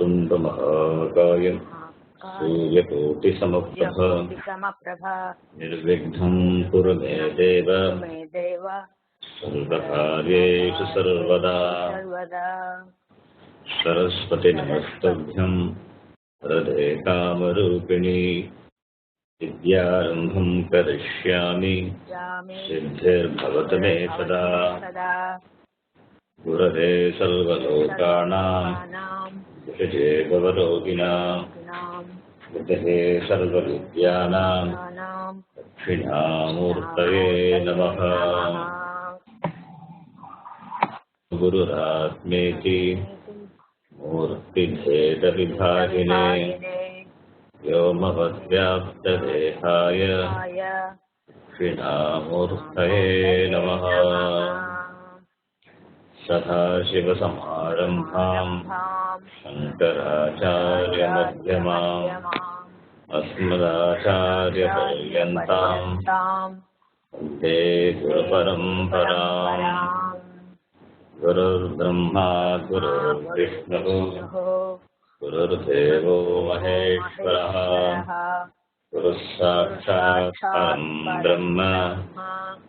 वक्रतुण्डमहाकायं सूर्यकोटिसमप्रभा निर्विघ्नं कुरु मे देव सर्वकार्येषु सर्वदा। सरस्वती नमस्तभ्यं वरदे कामरूपिणी विद्यारम्भं करिष्यामि सिद्धिर्भवतु मे सदा। गुरवे सर्वलोकानां विषये भवरोगिणां विषये सर्वविद्यानां दक्षिणामूर्तये नमः। गुरुरात्मेति मूर्तिभेदविभागिने व्योमवद्व्याप्तदेहाय दक्षिणामूर्तये नमः। सदाशिवसमारम्भां शङ्कराचार्यमध्यमाम् अस्मदाचार्यपर्यन्तां वन्दे गुरुपरम्पराम्। गुरुर्ब्रह्मा गुरुर्विष्णुः गुरुर्देवो महेश्वरः गुरुः साक्षात् परं ब्रह्म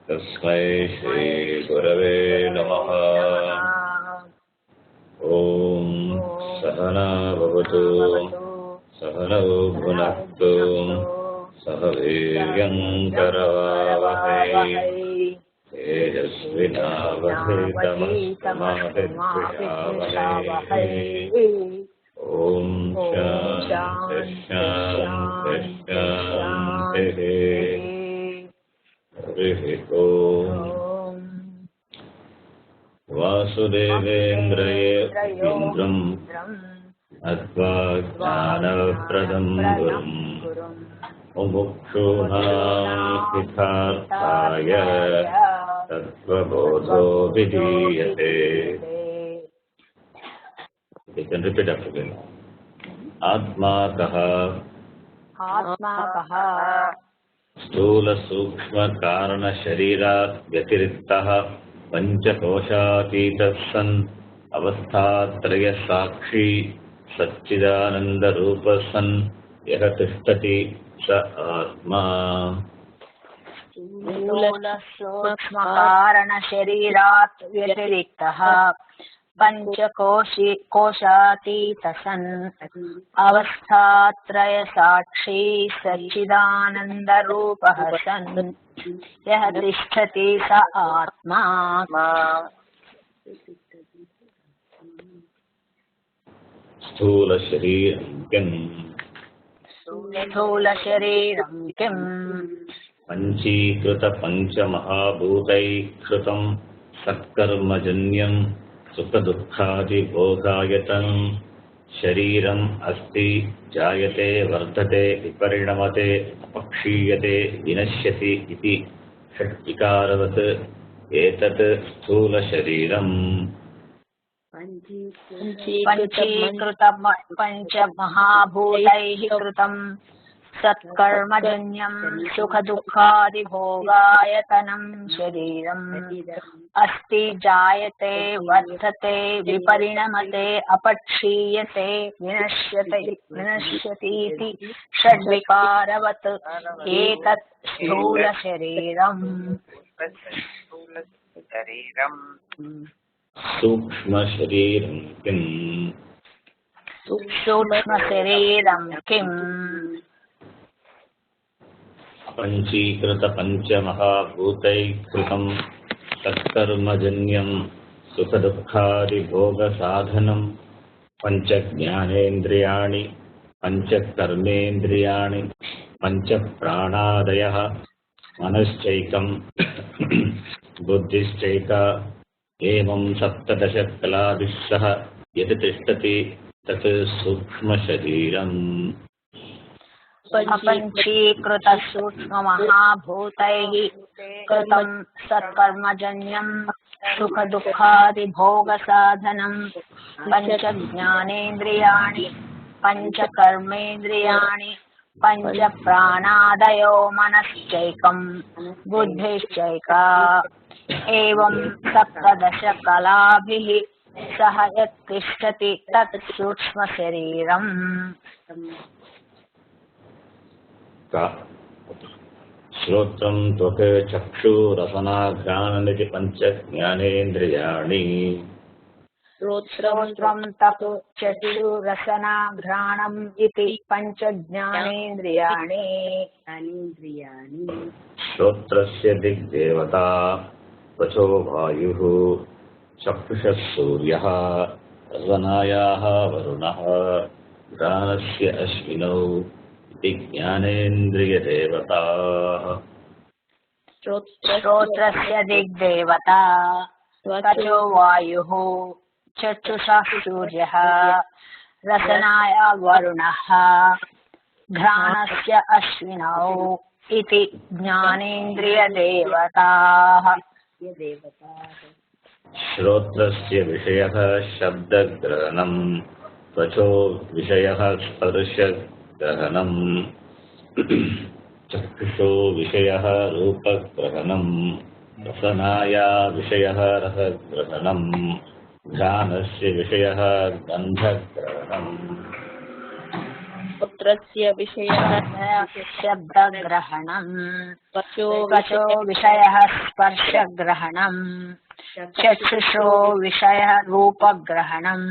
तस्मै श्रीगुरवे नमः। ॐ सहना भवतु सहनौ भुनक्तु सह वीर्यङ्करवावहै तेजस्विनावधीतमस्तमाविद्विषावहै। ॐ शान्तिः। हरिः ॐ। वासुदेवेन्द्रये इन्द्रं नत्वा ज्ञानप्रदं गुरुं मुमुक्षूणां हितार्थाय तत्त्वबोधो विधीयते। You can repeat after me. आत्मा कः? स्थूल सूक्ष्म कारण शरीरात् व्यतिरिक्तः पंचकोशातीतः सन् अवस्थात्रय साक्षी सच्चिदानन्दरूपः सन् यः तिष्ठति स आत्मा। स्थूल सूक्ष्म कारण शरीरात् व्यतिरिक्तः पंचकोशातीतः सन् अवस्थात्रय साक्षी सच्चिदानन्दरूपः सन् यः तिष्ठति स आत्मा। स्थूल शरीरं किम्? स्थूल शरीरं किम्? पंचीकृत पंचमहाभूतैः सत्कर्मजन्यं सुखदुःखादिभोगायतनं शरीरम् अस्ति। जायते वर्धते विपरिणमते अपक्षीयते विनश्यति इति षट्विकारवत् एतत् स्थूलशरीरम्। पंचीकृत पंचमहाभूतैः कृतं सत्कर्मजन्यं सुखदुःखादिभोगायतनं शरीरम् अस्ति। जायते वर्धते विपरिणमते अपक्षीयते विनश्यतीति षड्विकारवत् एतत् स्थूलशरीरम्। सूक्ष्मशरीरं किम्? सूक्ष्मशरीरं किम्? पंचीकृत पंचमहाभूतैः कृतं सत्कर्मजन्यं सुखदुःखादिभोगसाधनं पंचज्ञानेन्द्रियाणि पंचकर्मेन्द्रियाणि पंचप्राणादयः मनश्चैकं बुद्धिश्चैका एवं सप्तदशकलाभिः सह यत् तिष्ठति तत् सूक्ष्मशरीरम्। अपञ्चीकृत सूक्ष्ममहाभूतैः कृतं सत्कर्मजन्यं सुखदुःखादिभोगसाधनं पञ्चज्ञानेन्द्रियाणि पञ्चकर्मेन्द्रियाणि पञ्चप्राणादयो मनश्चैकं बुद्धिश्चैका एवं सप्तदशकलाभिः सः यत्तिष्ठति तत् सूक्ष्मशरीरम् श्रोत्रं त्वक् चक्षुरसनाघ्राणमिति पञ्च ज्ञानेन्द्रियाणि श्रोत्रं तत् चक्षुरसनाघ्राणम् इति पञ्च ज्ञानेन्द्रियाणि श्रोत्रस्य दिग्देवता त्वचो वायुः चक्षुषः सूर्यः रसनायाः वरुणः घ्राणस्य अश्विनौ इति ज्ञानेन्द्रियदेवताः श्रोत्रस्य दिग्देवता त्वचो वायुः चक्षुषः सूर्यः रसनाया वरुणः घ्राणस्य अश्विनौ इति ज्ञानेन्द्रियदेवताः श्रोत्रस्य विषयः शब्दग्रहणम् त्वचो विषयः स्पर्शग्रहणम् चक्षुषो विषयः रूपग्रहणम् रसनाया विषयः रसग्रहणम् घ्राणस्य विषयः गन्धग्रहणम् पुत्रस्य विषयः शब्दग्रहणम् त्वचो विषयः स्पर्शग्रहणम् चक्षुषो विषयः रूपग्रहणम्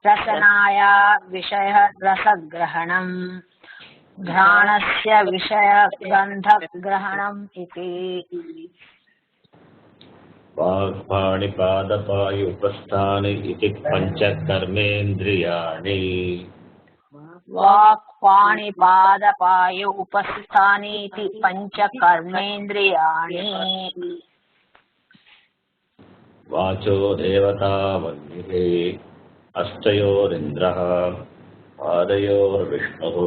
रसनाया विषयः रसग्रहणम् घ्राणस्य विषयः गन्धग्रहणम् इति वाक्पाणिपादपायुपस्थानि इति पञ्च कर्मेन्द्रियाणि वाक् पाणिपादपायु उपस्थानि इति पञ्च कर्मेन्द्रियाणि वाचो देवता वह्निः अष्टयोरिन्द्रः पादयोर्विष्णुः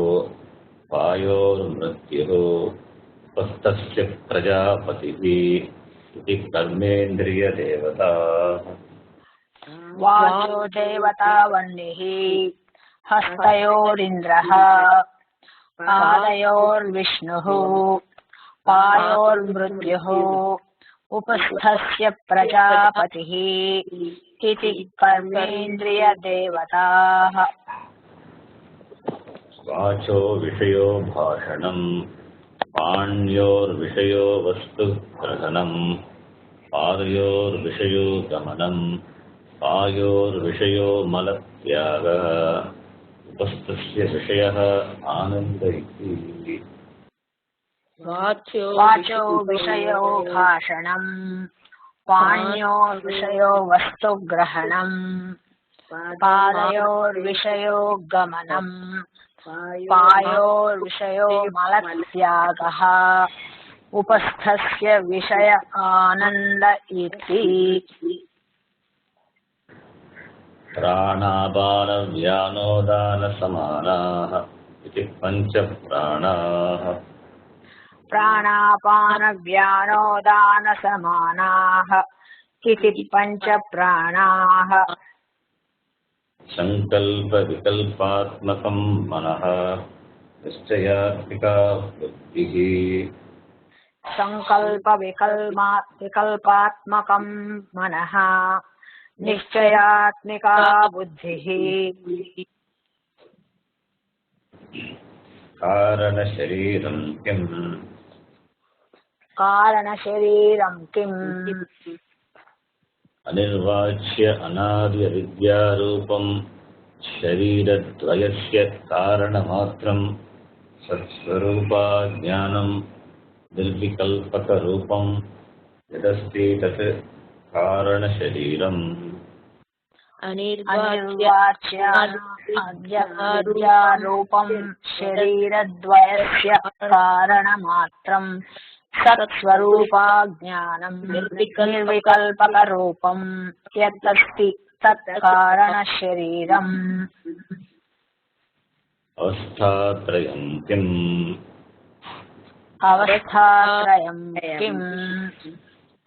पायोर्मृत्युः उपस्थस्य प्रजापतिः इति कर्मेन्द्रियदेवताः वाचो देवता वह्निः हस्तयोरिन्द्रः पादयोर्विष्णुः पायोर्मृत्युः उपस्थस्य प्रजापतिः इति कर्मेन्द्रियदेवताः वाचो विषयो भाषणम् पाण्योर्विषयो वस्तुग्रहणम् पादयोर्विषयो गमनम् पायोर्विषयो मलत्यागः उपस्थस्य विषयः आनन्द इति वाचो विषयो भाषणम् पाण्योर्विषयो वस्तुग्रहणम् पादयोर्विषयो गमनम् पायोर्विषयो मलत्यागः उपस्थस्य विषय आनन्द इति प्राणापानव्यानोदानसमानाः इति पञ्च प्राणाः प्राणापानव्यानोदानसमानाः इति पञ्च प्राणाः सङ्कल्पविकल्पात्मकं मनः निश्चयात्मिका बुद्धिः सङ्कल्पविकल्पात्मकं मनः निश्चयात्मिका बुद्धिः कारणशरीरं किम् कारणशरीरं किम् अनिर्वाच्य अनादिविद्यारूपं शरीरद्वयस्य कारणमात्रं सत्स्वरूपाज्ञानं निर्विकल्पकरूपं यदस्ति तत् कारणशरीरम् अनिर्वाच्यारूपं शरीरद्वयस्य कारणमात्रं सत्स्वरूपाज्ञानं निर्विकल्पकरूपं यदस्ति तत् कारणशरीरम् अवस्थात्रयं किम् अवस्थात्रयं किम्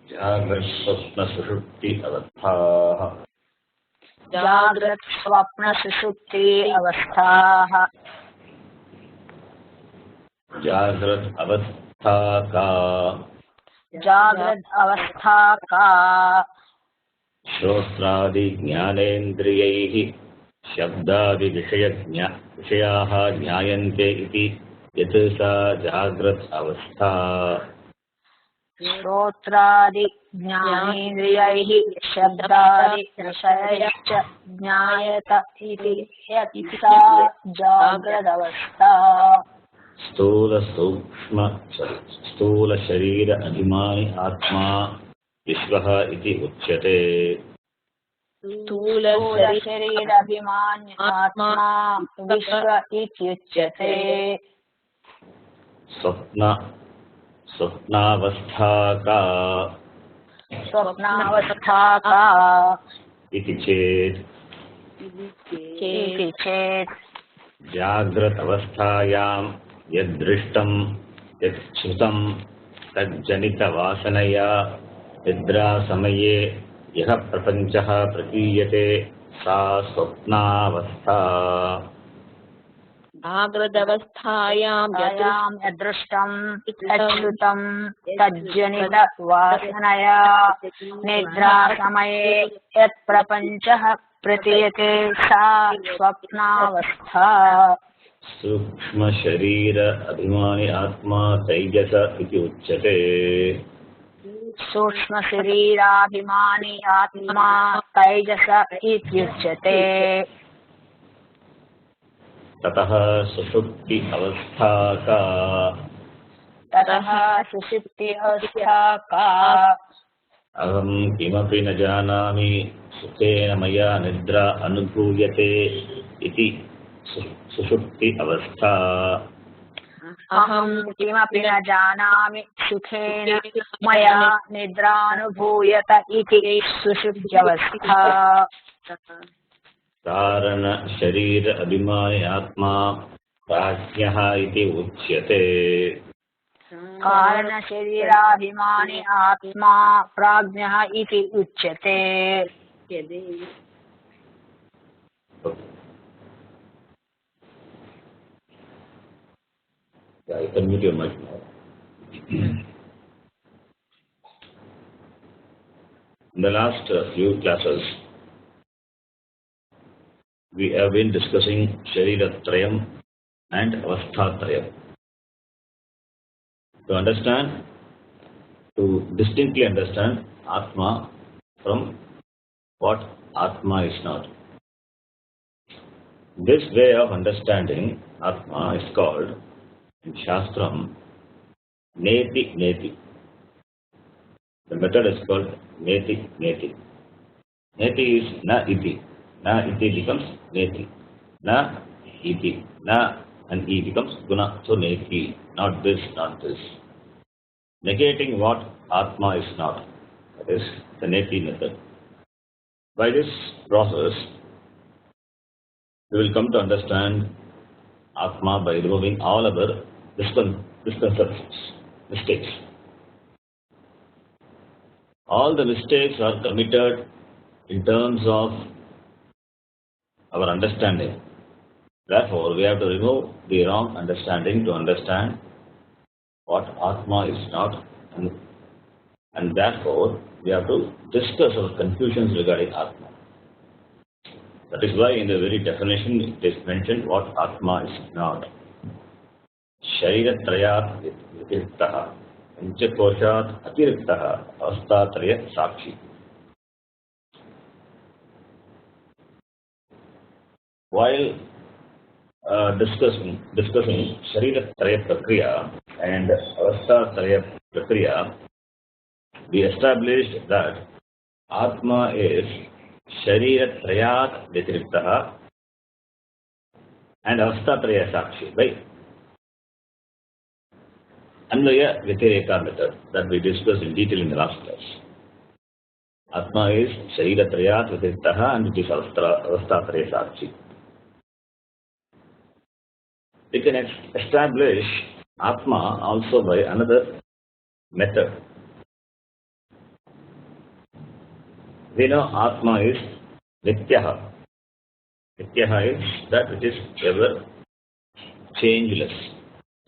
जाग्रत्स्वप्नसुषुप्ति अवस्थाः जाग्रत् स्वप्न सुषुप्ति अवस्थाः जाग्रत् अवस्था का जाग्रत् अवस्था का श्रोत्रादि ज्ञानेन्द्रियैः विषयाः ज्ञायन्ते इति यत् सा जाग्रत् अवस्था श्रोत्रादि ज्ञानेन्द्रियैः शब्दादि विषयश्च ज्ञायत इति यत् सा जाग्रदवस्था स्थूल शरीर अभिमानी आत्मा विश्वः इति उच्यते। स्थूल शरीर अभिमानी आत्मा विश्व इत्युच्यते। स्वप्नावस्था का इति चेत् जाग्रत अवस्थायां यद्दृष्टं यच्छ्रुतं तज्जनितवासनया निद्रा समये यः प्रपञ्चः प्रतीयते सा स्वप्नावस्था। जाग्रदवस्थायां यदृष्टं यच्छ्रुतं तज्जनितवासनया निद्रा समये यत् प्रपञ्चः प्रतीयते सा स्वप्नावस्था। सूक्ष्म शरीर अभिमानी आत्मा तैजस इति उच्यते। सूक्ष्म शरीराभिमानी आत्मा तैजस इत्युच्यते। ततः सुषुप्ति अवस्था का अहं किमपि न जानामि सुखेन मया निद्रा अनुभूयते इति सुषुप्ति अवस्था। अहं किमपि न जानामि सुखेन मया निद्रानुभूयत इति सुषुप्त्यवस्था। कारण शरीर अभिमानी आत्मा प्राज्ञः इति उच्यते। कारण शरीराभिमानी आत्मा प्राज्ञः इति उच्यते। I can mute your mic now. In the last few classes, we have been discussing Shariratrayam and Avasthatrayam. To distinctly understand Atma from what Atma is not. This way of understanding Atma is called in Shastram Neti Neti. The method is called Neti Neti. Neti is Na Iti. Na Iti becomes Neti. Na Iti. Na and E becomes Guna. So Neti. Not this, not this. Negating what Atma is not. That is the Neti method. By this process, we will come to understand Atma by removing all other misconceptions, mistakes. All the mistakes are committed in terms of our understanding. Therefore, we have to remove the wrong understanding to understand what Atma is not, and therefore we have to discuss our confusions regarding Atma. That is why in the very definition it is mentioned what Atma is not. Shariratrayat vitiriktaha, panchakoshat atiriktaha, avasthatraya sakshi. While discussing Shariratraya Prakriya and Avasthatraya Prakriya, we established that Atma is Shariratrayat vitiriktaha and Avasthatraya sakshi, right? Anvaya Vitireka method that we discussed in detail in the last class. Atma is Shariratrayat vitiriktaha and it is Avasthatraya sakshi. We can establish Atma also by another method. We know Atma is Nityaha. Nityaha is that which is ever changeless.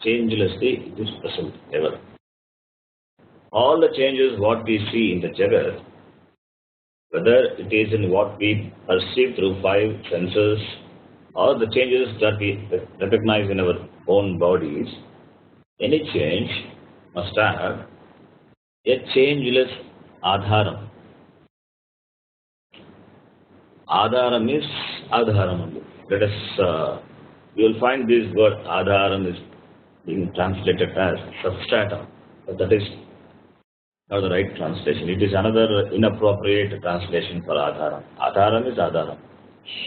Changelessly it is present ever. All the changes what we see in the Jagat whether it is in what we perceive through five senses or the changes that we recognize in our own bodies, any change must have a changeless adharam. Adharam is adharam only. Let us, you will find this word adharam is being translated as substratum, but that is not the right translation. It is another inappropriate translation for adharam. Adharam is adharam.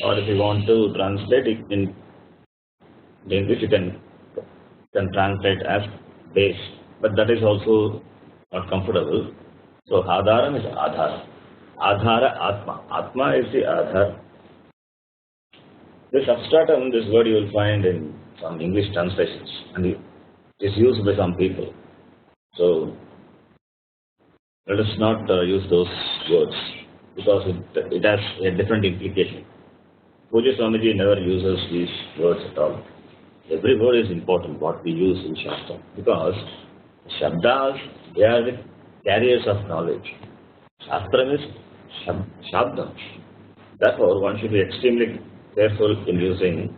Or if you want to translate it in English, you can translate as base, but that is also not comfortable. So adharam is adhara. Adhara atma. Atma is the adhar. The substratum, this word you will find in some English translations, and it is used by some people. So let us not use those words because it has a different implication. Puja Swamiji never uses these words at all. Every word is important, what we use in Shastra, because Shabdas, they are the carriers of knowledge. Shastra is Shabdam. Therefore, one should be extremely careful in using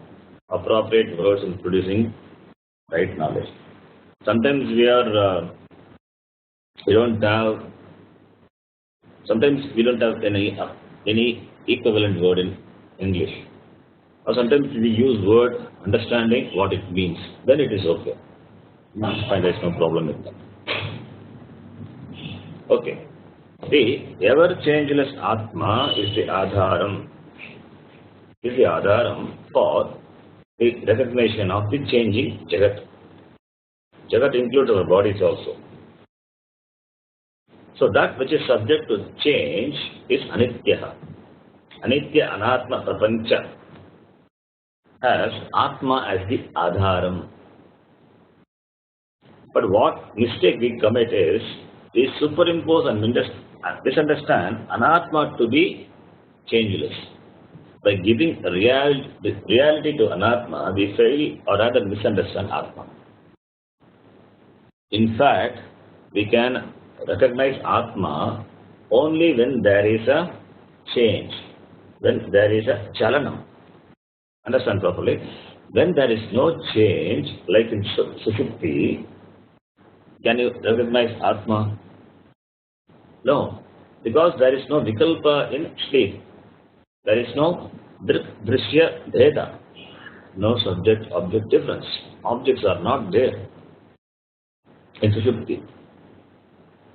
appropriate words in producing right knowledge. Sometimes sometimes we don't have any equivalent word in English. Or sometimes we use word understanding what it means. Then it is okay. I find there is no problem with that. Okay. The ever-changeless Atma is the Adharam. Is the Adharam for the recognition of the changing Jagat. Jagat includes our bodies also. So that which is subject to change is Anitya. Anitya Anatma Prapancha has Atma as the Adharam. But what mistake we commit is we superimpose and misunderstand Anatma to be changeless. By giving reality to Anatma, we fail or rather misunderstand Atma. In fact, we can recognize Atma only when there is a change, when there is a chalanam. Understand properly? When there is no change, like in Sushupti, can you recognize Atma? No, because there is no vikalpa in sleep. There is no drishya bheda, no subject-object difference. Objects are not there in Sushupti.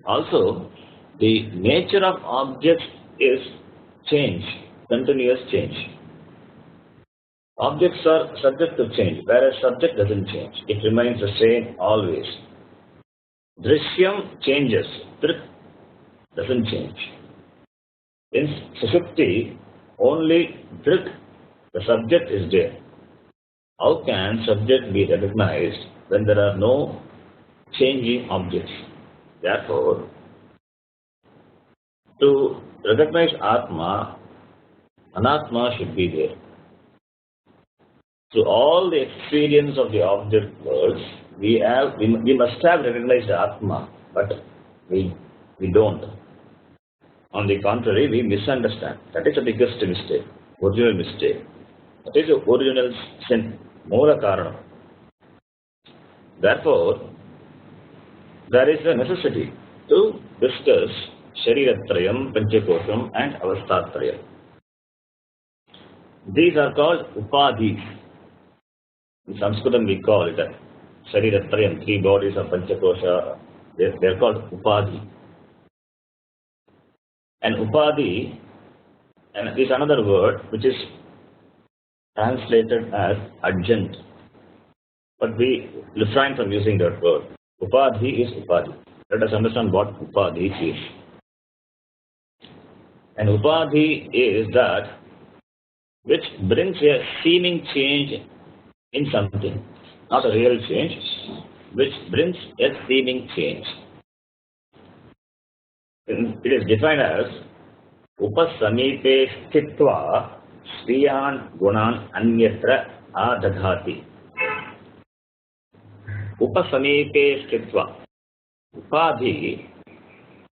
Also, the nature of objects is change, continuous change. Objects are subject to change, whereas subject doesn't change. It remains the same always. Drishyam changes, Drit doesn't change. In Sushupti, only Drit, the subject is there. How can subject be recognized when there are no changing objects? Therefore, to recognize Atma, Anatma should be there. Through all the experience of the object worlds, we must have recognized Atma, but we don't. On the contrary, we misunderstand. That is the biggest mistake, original mistake. That is the original sin, Mula Karanam. Therefore, there is a necessity to discuss Shariratrayam, Panchakosham and Avastatrayam. These are called Upadhis. In Sanskritam we call it Shariratrayam, three bodies of Panchakosha, they are called Upadhi. And Upadhi is another word which is translated as adjunct. But we refrain from using that word. Upadhi is Upadhi. Let us understand what Upadhi is. And Upadhi is that which brings a seeming change in something, not a real change, which brings a seeming change. It is defined as Upasamipe Sthitva Sriyan Gunan Anyatra Adadhati. Upasamipe Sthitva. Upadhi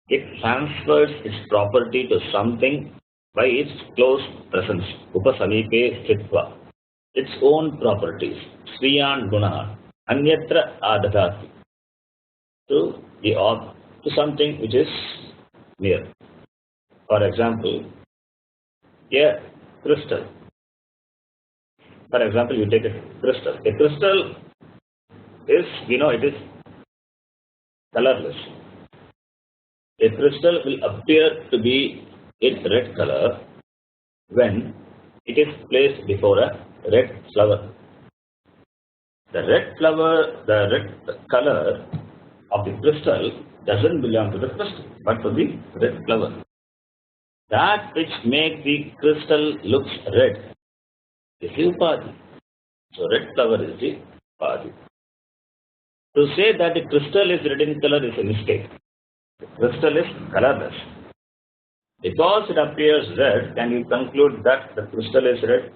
It transfers its property to something by its close presence. Upasamipe Tatva. Its own properties. Sriyan Guna. Anyatra Adadati. To to something which is near. For example, a crystal. For example, you take a crystal. A crystal is, it is colorless. A crystal will appear to be in red color when it is placed before a red flower. The red color of the crystal doesn't belong to the crystal, but to the red flower. That which makes the crystal looks red is the upadi. So red flower is the upadi. To say that the crystal is red in color is a mistake. The crystal is colorless. Because it appears red, can you conclude that the crystal is red?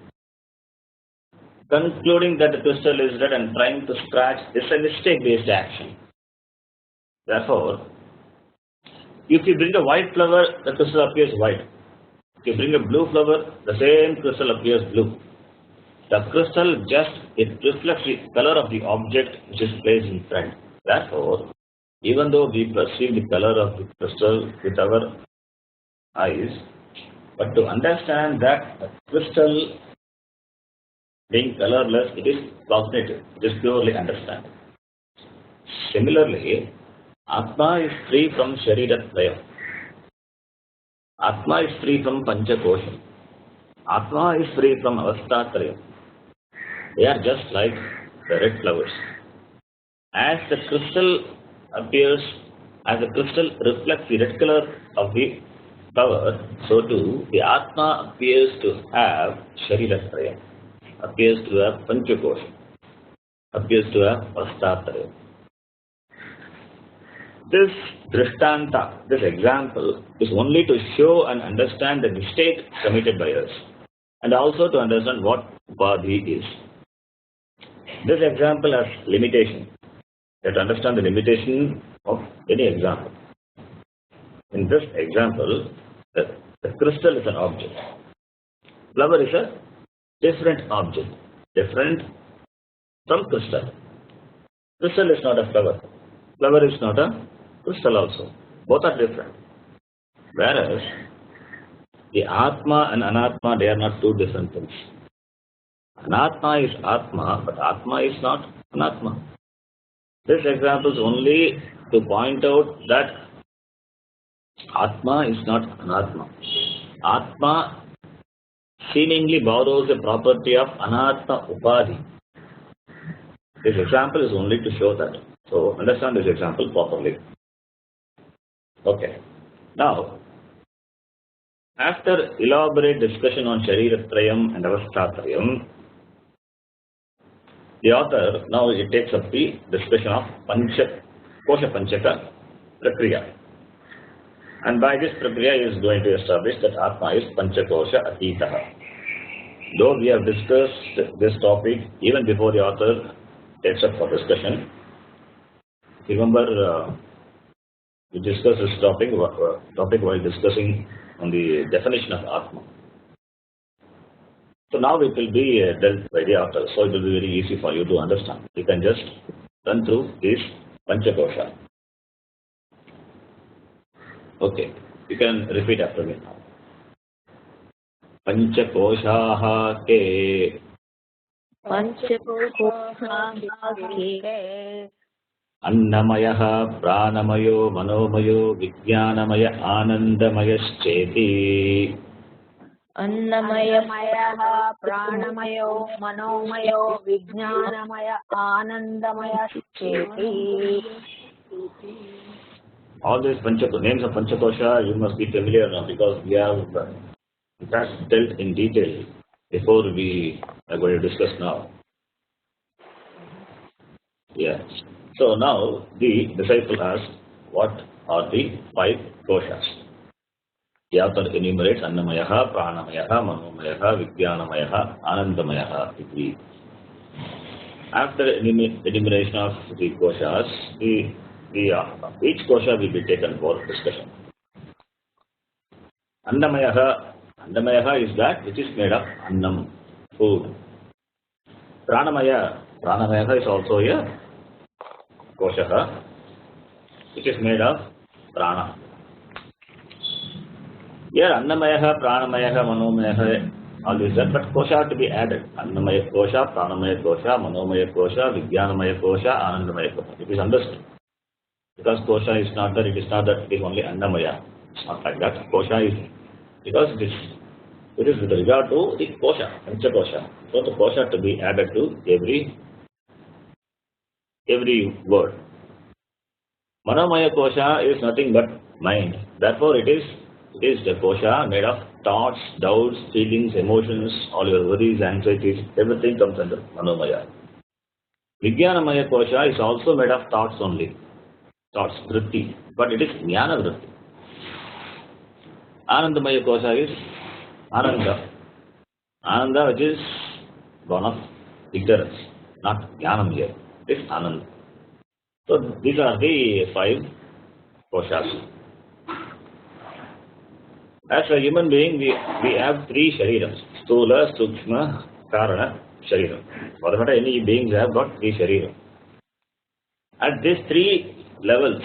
Concluding that the crystal is red and trying to scratch is a mistake-based action. Therefore, if you bring a white flower, the crystal appears white. If you bring a blue flower, the same crystal appears blue. The crystal it reflects the color of the object which is placed in front. Therefore, even though we perceive the color of the crystal with our eyes, but to understand that the crystal being colorless, it is cognitive, it is purely understanding. Similarly, Atma is free from Shariratrayam. Atma is free from Panchakosham. Atma is free from Avastatrayam. They are just like the red flowers. As the crystal reflects the red color of the flower, so too the Atma appears to have Shariratrayam, appears to have Panchakosham, appears to have Avastatrayam. This drishtanta, this example, is only to show and understand the mistake committed by us, and also to understand what upadhi is. This example has limitation. You have to understand the limitation of any example. In this example, the crystal is an object. Flower is a different object, different from crystal. Crystal is not a flower. Flower is not a crystal also. Both are different. Whereas the Atma and Anatma, they are not two different things. Anatma is Atma, but Atma is not Anatma. This example is only to point out that Atma is not Anatma. Atma seemingly borrows the property of Anatma Upadhi. This example is only to show that. So understand this example properly. Okay. Now, after elaborate discussion on Shariratrayam and Avastatrayam, the author now it takes up the discussion of Kosha Panchaka Prakriya. And by this Prakriya he is going to establish that Atma is Panchakosha Atitaha. Though we have discussed this topic even before the author takes up for discussion, remember we discussed this topic while discussing on the definition of Atma. So now it will be dealt by the author, so it will be very easy for you to understand. You can just run through this Panchakosha. Okay, you can repeat after me now. Panchakoshaha ke Annamaya Pranamayo Manomayo Vijnanamaya Anandamayashcheti. Annamaya Pranamayo Manomayo Vijnanamaya Anandamayashcheti. All these names of Panchakosha you must be familiar now, because we have in fact dealt in detail before we are going to discuss now. Yes. So now the disciple asks, what are the 5 koshas? The author enumerates Annamayaha, Pranamayaha, Manomayaha, Vijnanamayaha, Anandamayaha. After enumeration of the koshas, each kosha will be taken for discussion. Annamayaha is that which is made of annam, food. Pranamayaha is also a koshaha, which is made of prana. Here Annamayaha, Pranamayaha, Manomiyaha, all these are, but kosha have to be added. Annamaya kosha, Pranamaya kosha, Manomaya kosha, Vijnanamaya kosha, Anandamaya kosha. It is understood. Because kosha is not that, it is not that, it is only Annamaya. It's not like that. Kosha is, because it is with regard to the kosha, Pancha kosha. So the kosha to be added to every word. Manomaya kosha is nothing but mind. Therefore it is the kosha made of thoughts, doubts, feelings, emotions, all your worries, anxieties, everything comes under Manomaya. Vijnanamaya kosha is also made of thoughts only. Thoughts, vritti, but it is jnana vritti. Anandamaya kosha is Ananda. Ananda, which is born of ignorance, not jnanam here. It is Ananda. So these are the 5 koshas. As a human being, we have 3 sharirams. Stula, Sukshma, Karana, Shariram. Whatever any beings have got 3 shariram. At these 3 levels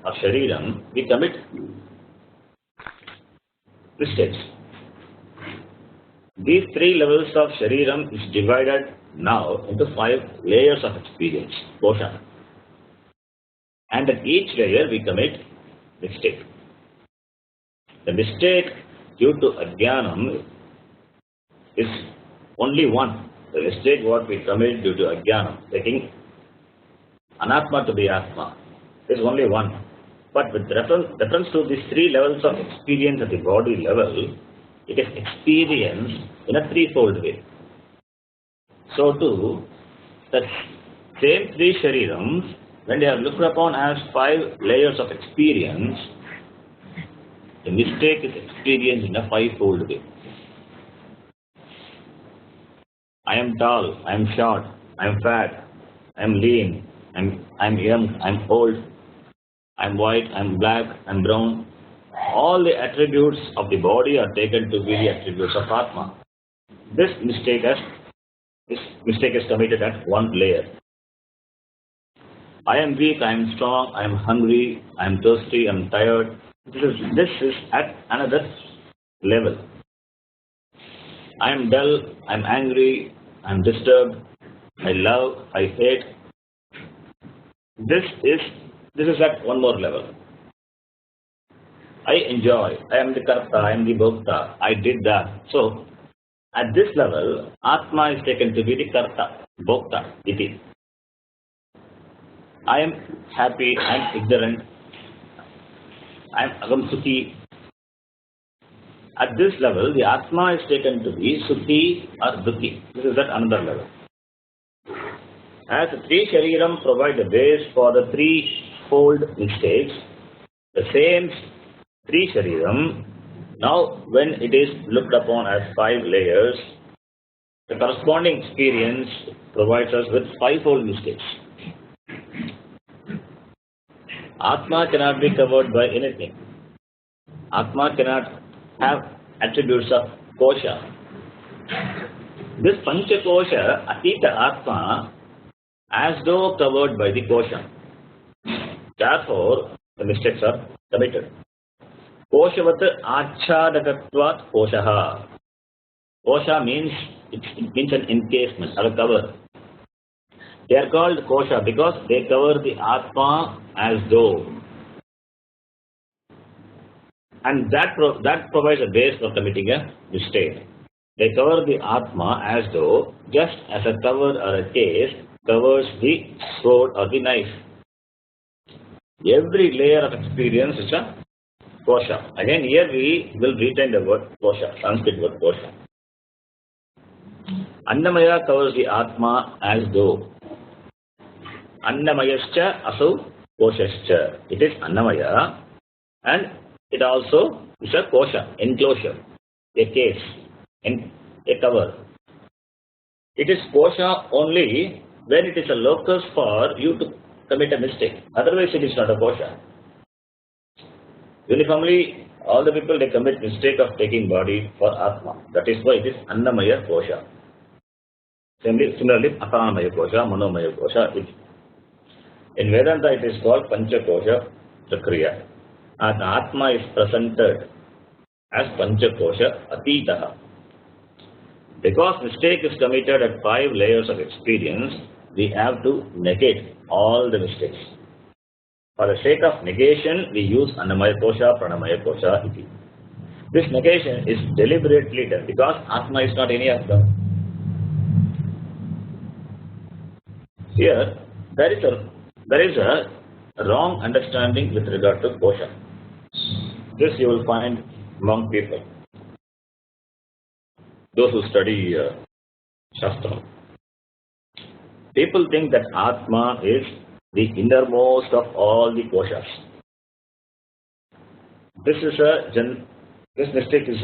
of shariram, we commit mistakes. These 3 levels of shariram is divided now into 5 layers of experience, kosha. And at each layer we commit mistake. The mistake due to ajnanam is only one. The mistake what we commit due to ajnanam, taking anatma to be atma, is only one. But with reference to these 3 levels of experience at the body level, it is experienced in a 3-fold way. So too, the same 3 sharirams, when they are looked upon as 5 layers of experience, the mistake is experienced in a 5-fold way. I am tall, I am short, I am fat, I am lean, I am young, I am old, I am white, I am black, I am brown. All the attributes of the body are taken to be the attributes of Atma. This mistake is committed at one layer. I am weak, I am strong, I am hungry, I am thirsty, I am tired. This is at another level. I am dull, I am angry, I am disturbed, I love, I hate. This is at one more level. I enjoy, I am the karta, I am the bhokta, I did that. So, at this level, Atma is taken to be the karta, bhokta, iti. I am happy, I am ignorant, I am agam sukhi. At this level, the Atma is taken to be sukhi or dukhi. This is at another level. As the 3 shariram provide the base for the 3-fold mistakes, the same 3 shariram, now when it is looked upon as 5 layers, the corresponding experience provides us with 5-fold mistakes. Atma cannot be covered by anything. Atma cannot have attributes of kosha. This pancha kosha, atita atma, as though covered by the kosha. Therefore, the mistakes are committed. Koshavat achadakatvat koshaha. Kosha means, it means an encasement or a cover. They are called kosha because they cover the atma as though. And that provides a base for committing a mistake. They cover the atma as though, just as a cover or a case covers the sword or the knife. Every layer of experience is a kosha. Again, here we will retain the word kosha, Sanskrit word kosha. Annamaya covers the atma as though. Annamayascha asau koshascha. It is Annamaya and it also is a kosha, enclosure, a case, a cover. It is kosha only when it is a locus for you to commit a mistake. Otherwise, it is not a kosha. Uniformly, All the people, they commit mistake of taking body for Atma. That is why it is Annamaya Kosha. Similarly, Apanamaya Kosha, Manomaya Kosha. In Vedanta, it is called Pancha Kosha Prakriya. And Atma is presented as Pancha Kosha Atitaha. Because mistake is committed at 5 layers of experience, we have to negate all the mistakes. For the sake of negation, we use Annamaya Kosha, Pranamaya Kosha, iti. This negation is deliberately done because Atma is not any of them. Here, there is a wrong understanding with regard to Kosha. This you will find among people, those who study Shastra. People think that Atma is the innermost of all the koshas. This mistake is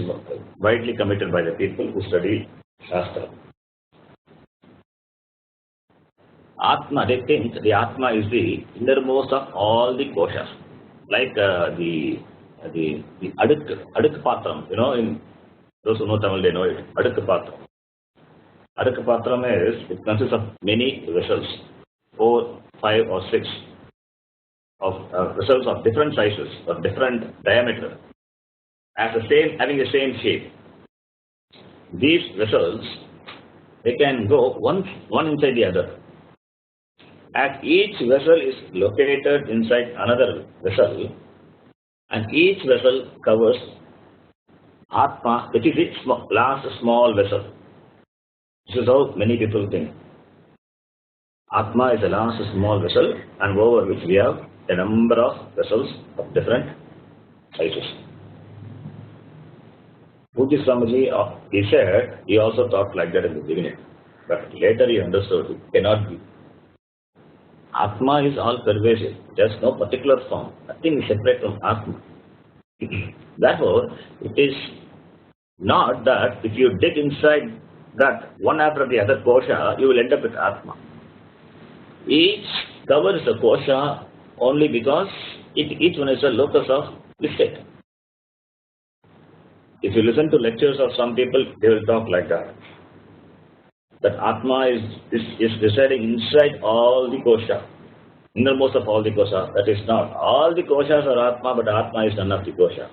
widely committed by the people who study Shastra. Atma, they think the Atma is the innermost of all the koshas, like the Aduk Patram. You know, in those who know Tamil, they know it. Aduk Patram. Aduk Patram it consists of many vessels, 4, 5, or 6 of vessels of different sizes or different diameter, having the same shape. These vessels, they can go one inside the other. As each vessel is located inside another vessel, and each vessel covers Atma, which is its last small vessel. This is how many people think. Atma is the last small vessel, and over which we have a number of vessels of different sizes. Puji Swamiji, he said, he also thought like that in the beginning, but later he understood it cannot be. Atma is all pervasive. There's no particular form. Nothing is separate from Atma. Therefore, it is not that if you dig inside that one after the other kosha, you will end up with Atma. Each covers the kosha only because each one is a locus of mistake. If you listen to lectures of some people, they will talk like that. That Atma is residing inside all the kosha, innermost of all the kosha. That is not. All the koshas are Atma, but Atma is none of the kosha.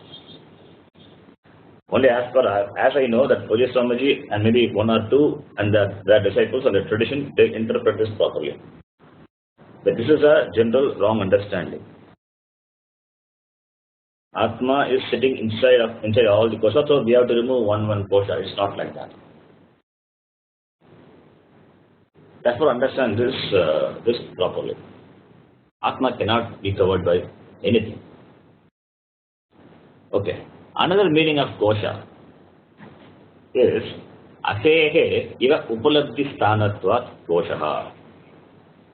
Only as I know that Puji Swamiji and maybe 1 or 2 and their disciples or the tradition, they interpret this properly. But this is a general wrong understanding. Atma is sitting inside all the kosha, so we have to remove one kosha. It's not like that. Therefore, understand this properly. Atma cannot be covered by anything. Okay. Another meaning of kosha is asehe iva upalabdhi sthanatvat koshaha.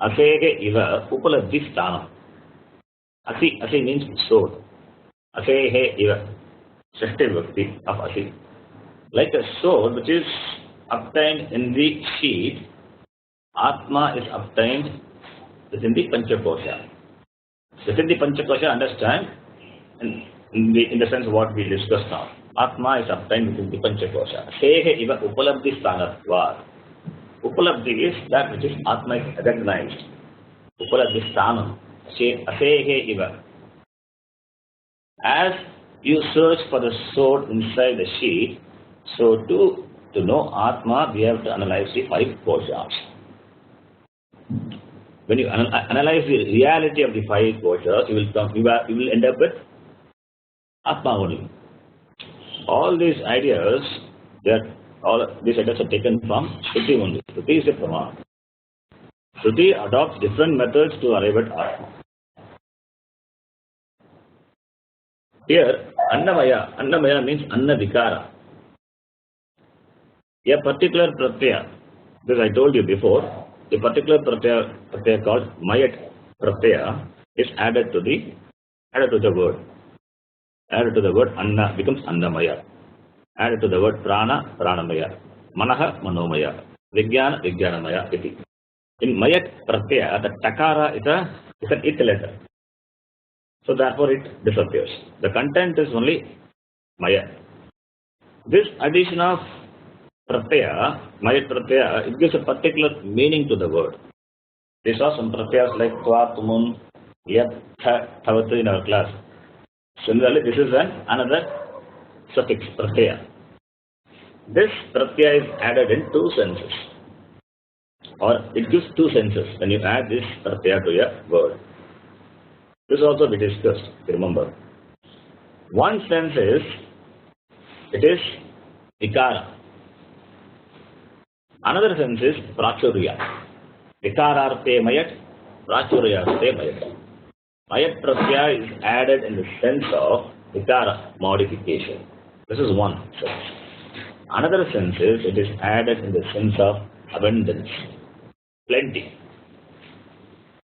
Asehe iva upalabdhi sthanam. Asi means sword. Asehe iva. Shashti vibhakti of asi. Like a sword which is obtained in the sheath, Atma is obtained within the Panchakosha. Within the Panchakosha, understand, in the sense what we discussed now. Atma is obtained within the Panchakosha. Sehe iva upalabdhi sthanatvat. Upalabdhi is that which is Atma is recognized. Upalabdhi sthanam. Asehe iva. As you search for the sword inside the sheath, so to know Atma, we have to analyze the 5 koshas. When you analyze the reality of the 5 koshas, you will end up with Atma only. All these ideas are taken from Shruti only. Shruti is a Pramana. Shruti adopts different methods to arrive at Atma. Here, Annamaya means Anna Vikara. A particular pratyaya, this I told you before, a particular pratyaya called Mayat pratyaya is added to the word. Added to the word Anna becomes Annamaya. Added to the word Prana, Pranamaya. Manaha, Manomaya. Vijnana, Vijnanamaya. Iti. In Mayat pratyaya, the takara is an it letter. So therefore it disappears. The content is only maya. This addition of pratyaya, mayat pratyaya, it gives a particular meaning to the word. We saw some pratyayas like tva, tumun, yat, tha, thavatu in our class. Similarly, this is another suffix, pratyaya. This pratyaya is added in two senses, or it gives two senses when you add this pratyaya to a word. This also we discussed, remember. One sense is, it is vikara. Another sense is prachurya. Vikararte mayat, prachuryarte mayat. Mayat pratyaya is added in the sense of vikara, modification. This is one sense. Another sense is, it is added in the sense of abundance, plenty.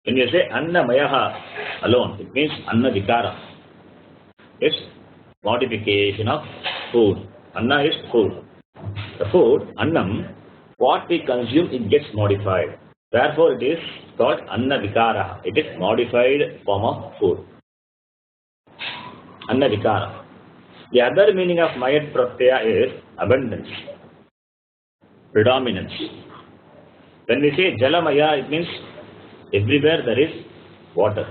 When you say annamayaha alone, it means anna vikara. It's modification of food. Anna is food. The food, annam, what we consume, it gets modified. Therefore, it is called anna vikara. It is modified form of food. Anna vikara. The other meaning of mayat pratyaya is abundance, predominance. When we say jalamaya, it means everywhere there is water.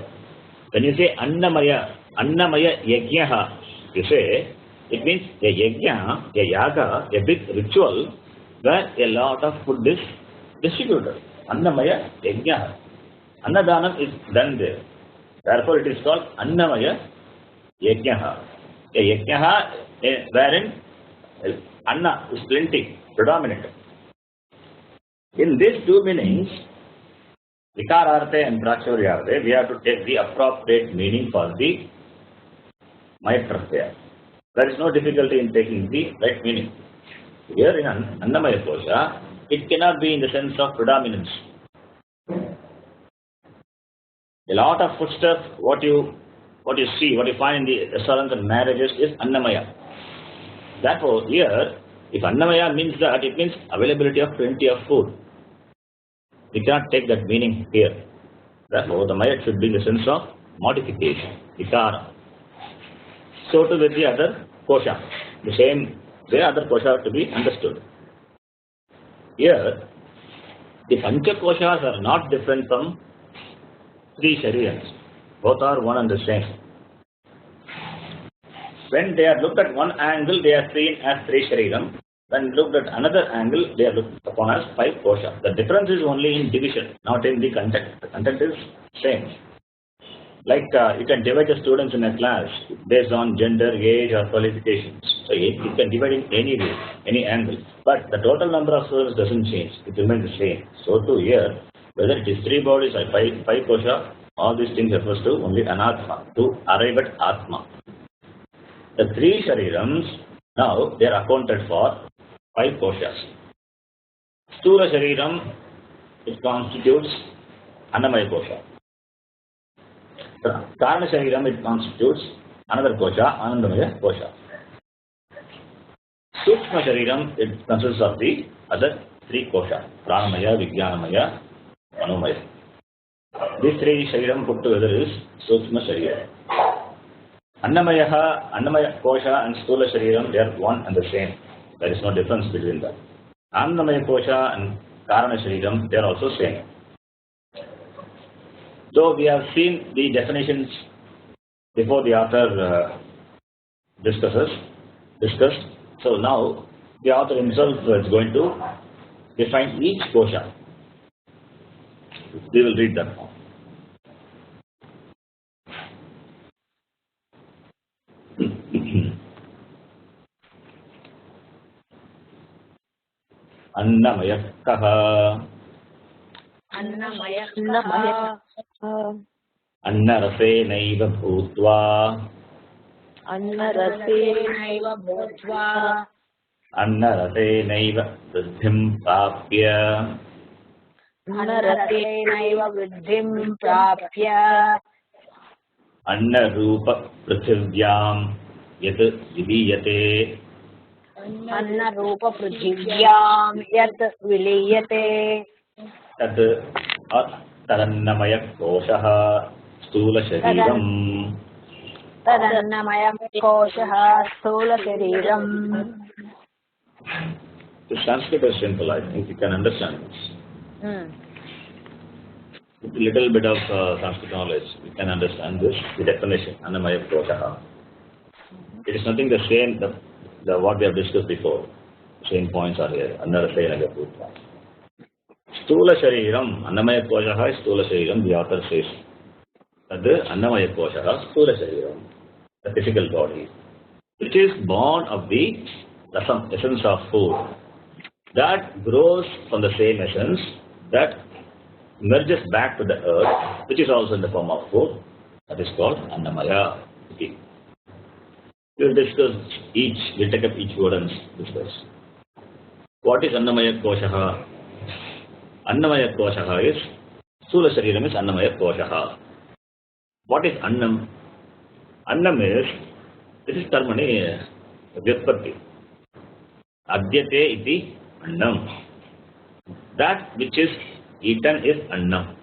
When you say annamaya yajnaha, you say, it means a yajna, a yaga, a big ritual where a lot of food is distributed. Annamaya yajnaha. Annadanam is done there. Therefore, it is called annamaya yajnaha. A yajnaha wherein anna is plenty, predominant. In these two meanings, vikararte and prachuryarte, we have to take the appropriate meaning for the mayat pratyaya. There is no difficulty in taking the right meaning. Here in annamaya kosha, it cannot be in the sense of predominance. A lot of foodstuff, what you see, what you find in the restaurants and marriages is annamaya. Therefore, here, if annamaya means that, it means availability of plenty of food. We cannot take that meaning here. Therefore, the mayat should be in the sense of modification, vikara. So too with the other kosha. The same way other kosha have to be understood. Here, the pancha koshas are not different from three sharirams. Both are one and the same. When they are looked at one angle, they are seen as three shariram. When looked at another angle, they are looked upon as five kosha. The difference is only in division, not in the content. The content is same. Like you can divide the students in a class based on gender, age, or qualifications. So you can divide in any way, any angle. But the total number of students doesn't change. It remains the same. So too here, whether it is three bodies or five kosha, all these things refers to only anatma, to arrive at atma. The three sharirams, now they are accounted for five koshas. Sthula shariram, it constitutes annamaya kosha. Karana shariram, it constitutes another kosha, anandamaya kosha. Sukshma shariram, it consists of the other three kosha, pranamaya, vijnanamaya, manomaya. These three shariram put together is sukshma shariram. Annamaya kosha and sthula shariram, they are one and the same. There is no difference between them. Annamaya kosha and karana shariram, they are also same. Though we have seen the definitions before the author discussed, so now the author himself is going to define each kosha. We will read that now. Annamaya kaha. Annarasenaiva bhutva. Annarasenaiva vriddhim prapya. Annarupa prithvivyam yat viliyate. Tad or tadannamaya koshaha stula shariram. तदन्नमयः कोशः स्थूलशरीरम्. The Sanskrit is simple, I think you can understand this. With a little bit of Sanskrit knowledge, you can understand this, the definition, Annamaya Kosha. It is nothing the same, what we have discussed before. Same points are here. Annarasena Bhutva. Stula Shariram, Annamaya Kosha is Stula Shariram, the author says. That Annamaya Kosha, Stula Shariram, the physical body, which is born of the essence of food. That grows from the same essence, that merges back to the earth, which is also in the form of food. That is called Annamaya. We will discuss each, we will take up each word and discuss. What is Annamaya Kosha? Annamaya Kosha is, Sula Shariram is Annamaya Kosha. What is Annam? Annam is, this is Karmani Vyatpatti. Adyate iti Annam. That which is eaten is Annam.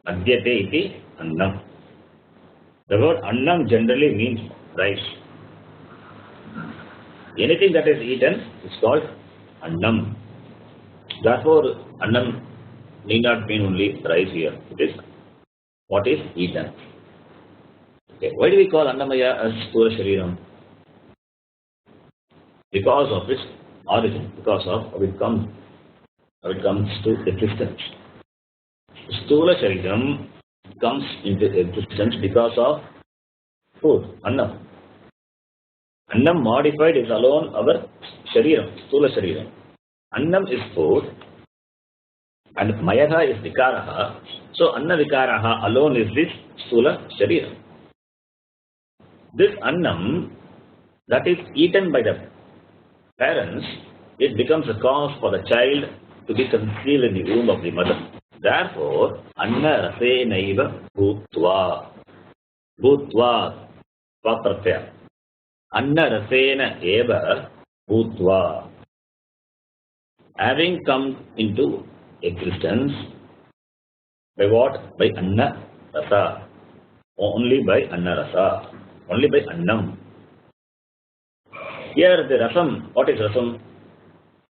Adyate iti Annam. The word Annam generally means rice. Anything that is eaten is called Annam. Therefore, Annam need not mean only rice here. It is what is eaten. Okay. Why do we call Annamaya as Sthula Shariram? Because of its origin, because of how it comes to existence. Sthula Shariram comes into existence because of food, Annam. Annam modified is alone our Shariram, Sthula Shariram. Annam is food and Mayaha is Vikaraha. So Anna Vikaraha alone is this Sthula Shariram. This Annam that is eaten by the parents, it becomes a cause for the child to be concealed in the womb of the mother. Therefore, Anna Rasenaiva Bhutva. Bhutva Vapratyaya. Anna Rasena Eva Bhutva. Having come into existence by what? By Anna Rasa. Only by Anna Rasa. Only by Annam. Here the Rasam, what is Rasam?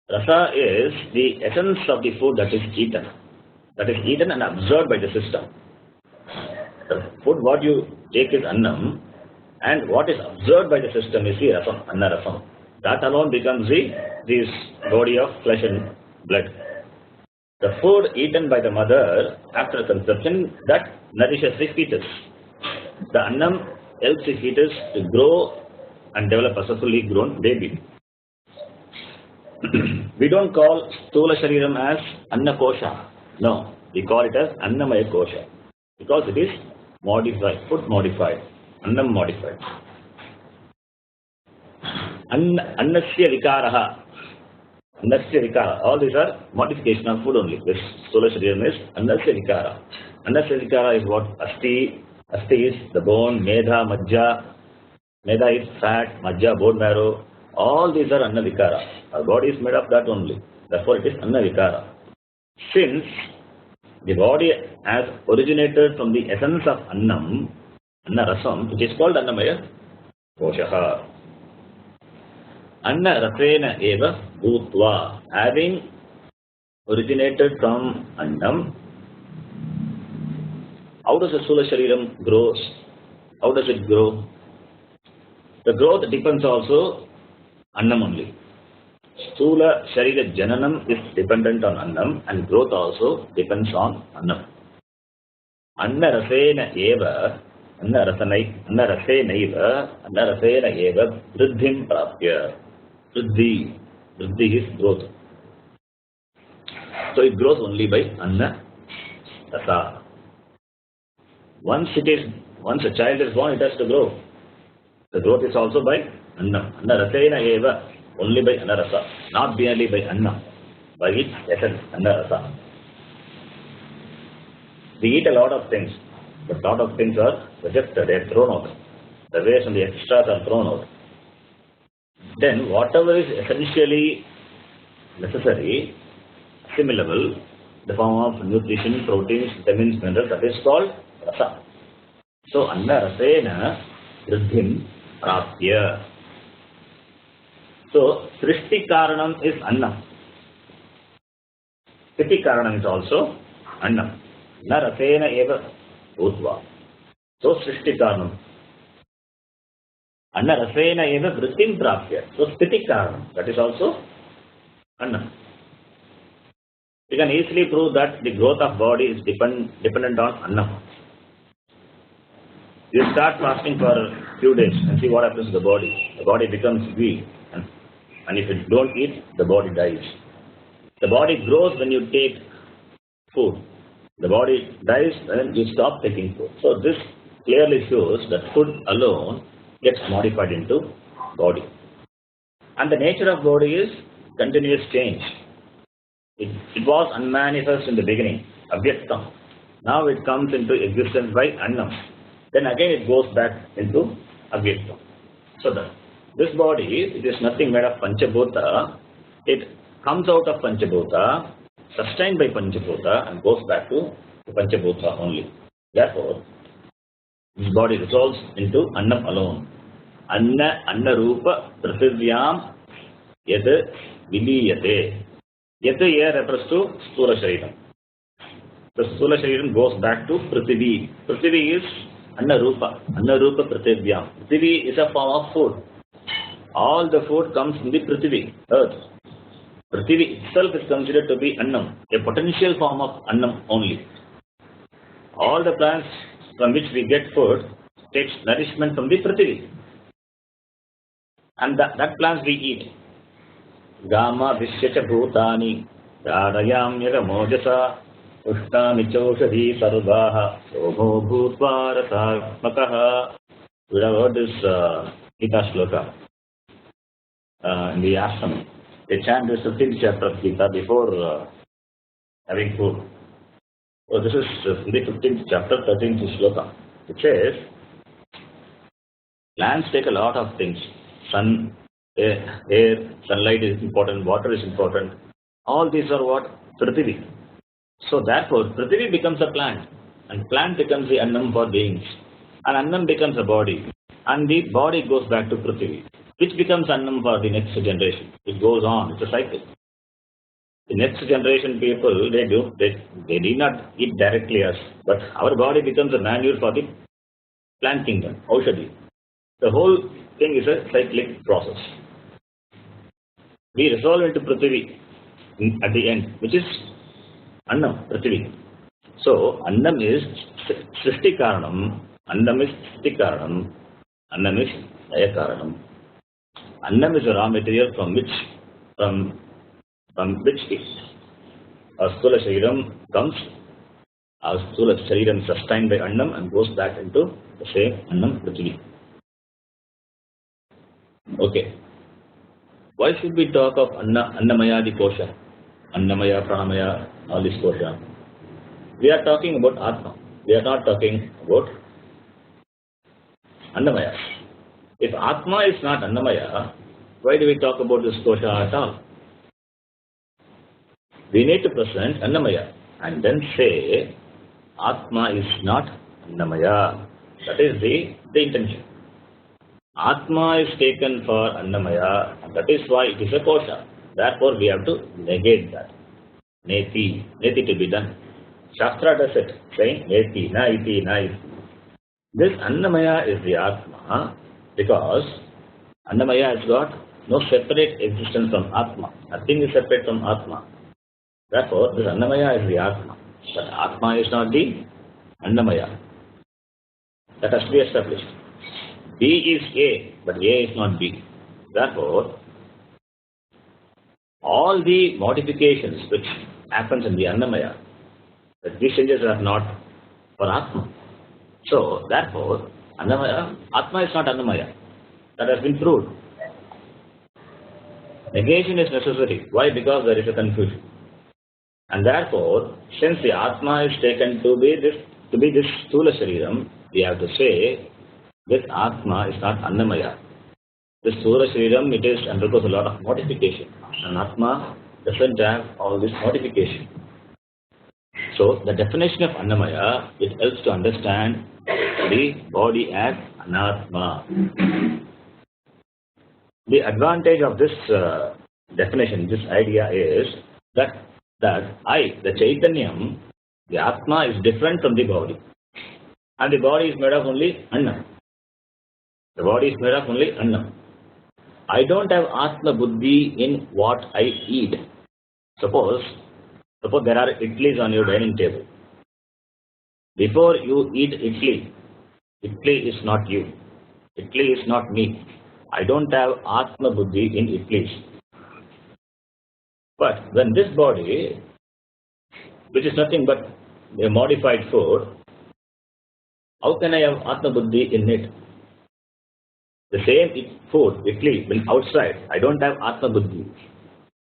Rasa is the essence of the food that is eaten. That is eaten and absorbed by the system. The food what you take is Annam, and what is absorbed by the system is the Rasam, Anna Rasam. That alone becomes this body of flesh and blood. The food eaten by the mother after conception, that nourishes the fetus. The Annam helps the fetus to grow and develop as a fully grown baby. We don't call Stula Shariram as Anna Kosha. No, we call it as Annamaya Kosha. Because it is modified, food modified, Annam modified. Annasya Vikaraha. Annasya Vikara. All these are modification of food only. This Stula Shariram is Annasya Vikara. Annasya Vikara is what? Asti. Asti is the bone, Medha, Majja. Medha is fat, Majja, bone marrow. All these are Anna Vikara. Our body is made of that only. Therefore it is Anna Vikara. Since the body has originated from the essence of Annam, Anna Rasam, which is called Annamaya Koshaha. Anna Rasena Eva Bhutva. Having originated from Annam, how does the Sthula Shariram grows? How does it grow? The growth depends also Annam only. Sthula Sharira Jananam is dependent on Annam, and growth also depends on Annam. Anna Rasena Eva, Anna Rasena Eva, Vriddhim Prapya. Vriddhi is growth. So it grows only by Anna Rasa. Once a child is born, it has to grow. The growth is also by Annam. Anna Rasena Eva, only by Anna Rasa, not merely by Annam, by its essence, Anna Rasa. We eat a lot of things, but a lot of things are rejected, they are thrown out. The waste and the extras are thrown out. Then whatever is essentially necessary, assimilable, the form of nutrition, proteins, vitamins, minerals, that is called Rasa. So Anna Rasena Riddhim Prapya. So Srishti Karanam is Anna. Sthiti Karanam is also Anna. Na Rasena Eva Bhutva. So Srishti Karanam. Anna Rasena Eva Vritim Prapya. So Sthiti Karanam. That is also Anna. You can easily prove that the growth of body is dependent on Anna. You start fasting for a few days and see what happens to the body. The body becomes weak, and if you don't eat, the body dies. The body grows when you take food. The body dies when you stop taking food. So this clearly shows that food alone gets modified into body. And the nature of body is continuous change. It was unmanifest in the beginning, avyaktam. Now it comes into existence by annam. Then again it goes back into avyaktam. So this body, it is nothing made of panchabhuta. It comes out of panchabhuta, sustained by panchabhuta, and goes back to panchabhuta only. Therefore, this body resolves into annam alone. Anna rupa prithivyam yad viliyate. Yat here refers to Sthula Shariram. The Sthula Shariram goes back to Prithvi. Prithvi is Anna Rupa Prithivyam. Prithvi is a form of food. All the food comes from the Prithvi, earth. Prithvi itself is considered to be Annam, a potential form of Annam only. All the plants from which we get food takes nourishment from the Prithvi. And that plants we eat. Gama Vishyacha Bhutani Radayam Yagamojasa Ushtami Choshadhi Sarvaha Somo Bhutva Rasatmakaha. We have heard this Gita Shloka in the ashram. They chant this 15th chapter of Gita before having food. So this is in the 15th chapter, 13th Shloka. It says, plants take a lot of things. Sun, air, sunlight is important, water is important. All these are what? Prithvi. So therefore, Prithvi becomes a plant, and plant becomes the Annam for beings. And Annam becomes a body, and the body goes back to Prithvi, which becomes Annam for the next generation. It goes on, it's a cycle. The next generation people, they need not eat directly us, but our body becomes a manure for the plant kingdom, Aushadhi. The whole thing is a cyclic process. We resolve into Prithvi at the end, which is Annam, Prithvi. So, Annam is Srishti Karanam, Annam is Sthiti Karanam, Annam is Laya Karanam. Annam is a raw material from which our Sthula Shariram comes. Our Sthula Shariram sustained by Annam and goes back into the same Annam, Prithvi. Okay. Why should we talk of Annamaya the Kosha? Annamaya, Pranamaya, all this Kosha. We are talking about Atma. We are not talking about Annamaya. If Atma is not Annamaya, why do we talk about this Kosha at all? We need to present Annamaya and then say Atma is not Annamaya. That is the intention. Atma is taken for Annamaya, and that is why it is a kosha. Therefore, we have to negate that. Neti to be done. Shastra does it, saying Neti, na iti, na iti. This Annamaya is the Atma because Annamaya has got no separate existence from Atma. Nothing is separate from Atma. Therefore, this Annamaya is the Atma. But Atma is not the Annamaya. That has to be established. B is A, but A is not B. Therefore, all the modifications which happens in the Annamaya, these changes are not for Atma. So, therefore, Atma is not Annamaya. That has been proved. Negation is necessary. Why? Because there is a confusion. And therefore, since the Atma is taken to be this Sthula Shariram, we have to say this Atma is not Annamaya. This Sthula Shariram, it undergoes a lot of modification. And Atma doesn't have all this modification. So the definition of Annamaya, it helps to understand the body as Anatma. The advantage of this definition, this idea is that I, the Chaitanyam, the Atma is different from the body. And the body is made of only Annam. The body is made of only Annam. I don't have Atma Buddhi in what I eat. Suppose there are idlis on your dining table. Before you eat idli is not you. Idli is not me. I don't have Atma Buddhi in idlis. But when this body, which is nothing but a modified food, how can I have Atma Buddhi in it? The same food, idli, when outside, I don't have Atma Buddhi.